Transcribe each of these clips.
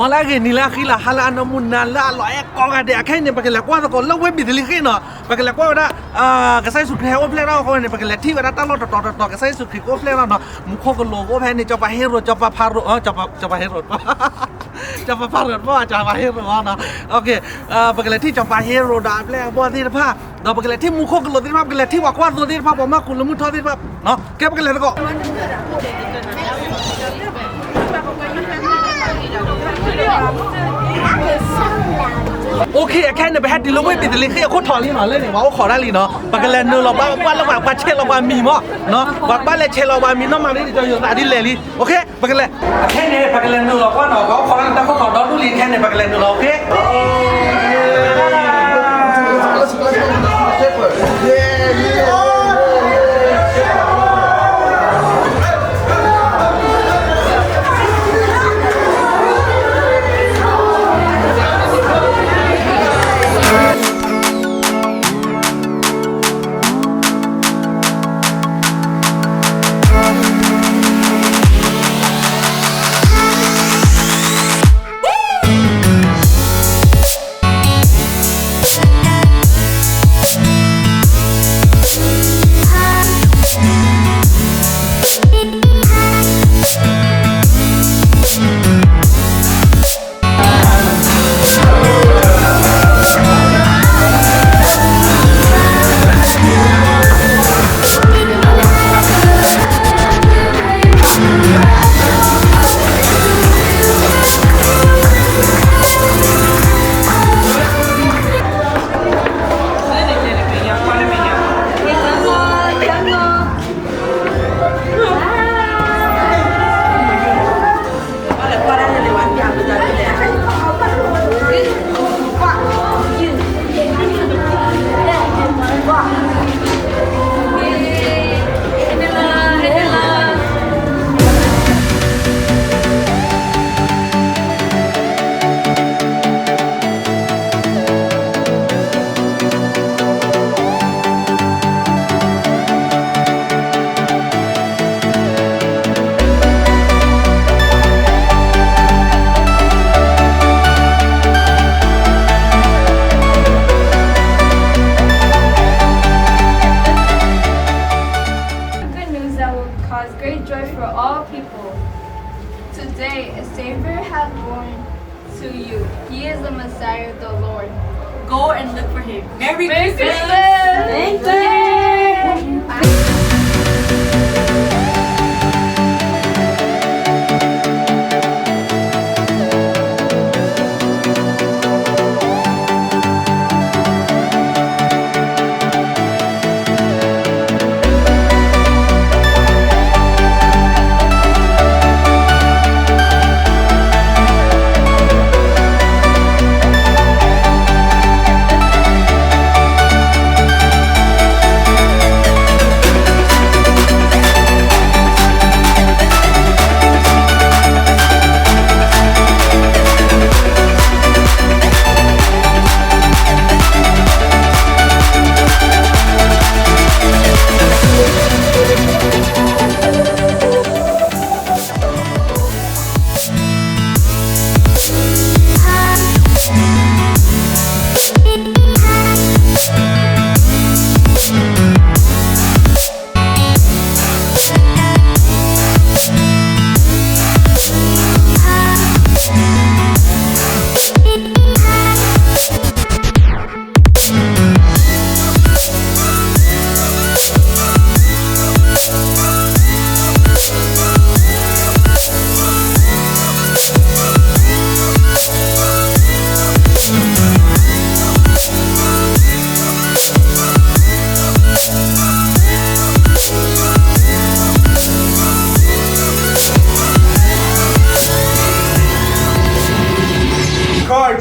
Ola que ni la gila hala no munna la lo e ko ga de akai ne pakela kwa ko lo we bi de li khino pakela kwa da ka sai su khe o ple ra ko ne pakela thi ga ta lo to ka sai su khi ko ple ra no mu kho ko lo ko phe ni cho pa hero cho pa pharo cho pa hero cho pa pharo bo cho pa hero no okay pakela thi cho pa hero da ple bo thi pha no pakela thi mu kho ko lo thi pha pakela thi wa kwa lo thi pha bo ma ku lo mu tho thi pha no ke pakela ko OK แค่เนี่ยไปหาดิโลเว้ยปิดเลยคือโคตรถอลีเนาะเล่นว่าขอได้ลีเนาะปากกันเนอเราบ้านเราว่าเชลเราว่ามีมั้งเนาะว่าบ้านเราเชลเราว่ามีน้องมาดิจะอยู่ตาดิเลยลีโอเคปากกันเลยแค่เนี่ยปากกันเนอเราก็เนาะเขาขอได้แต่เขาขอดอดูลีแค่เนี่ยปากกันเนอเราโอเคToday, a Savior has born to you. He is the Messiah, the Lord. Go and look for him. Merry Christmas! Thank you!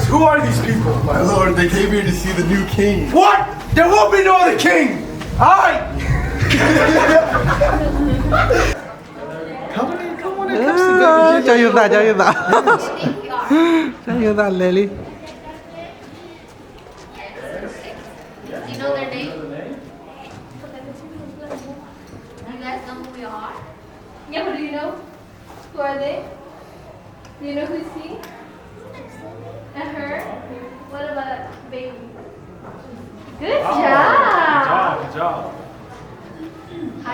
Who are these people? My lord, they came here to see the new king. What? There won't be no other king! Aye! Come on in, it comes to them. Cho yêu ta Lily. Do you know their name? You guys know who we are? Yeah, but do you know? Who are they? Do you know who's he?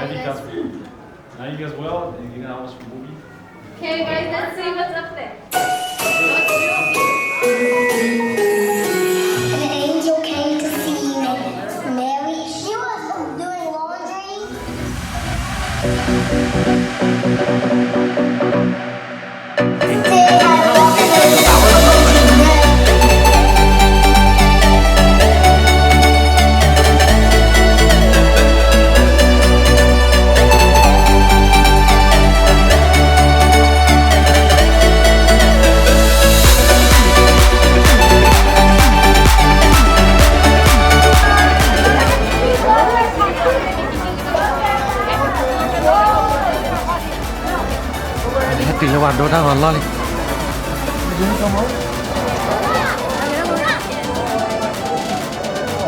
Now you guys will, and you can almost movie. Okay, guys, let's see what's up there. An angel came to see Mary. She was doing laundry. Tỷ là bạn đô đang còn lo đi.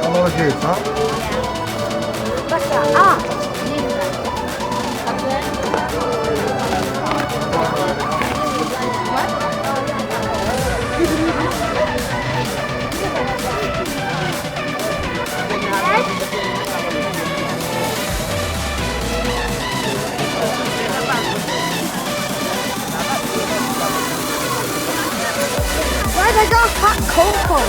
Hello, here, huh? Why they got hot cocoa?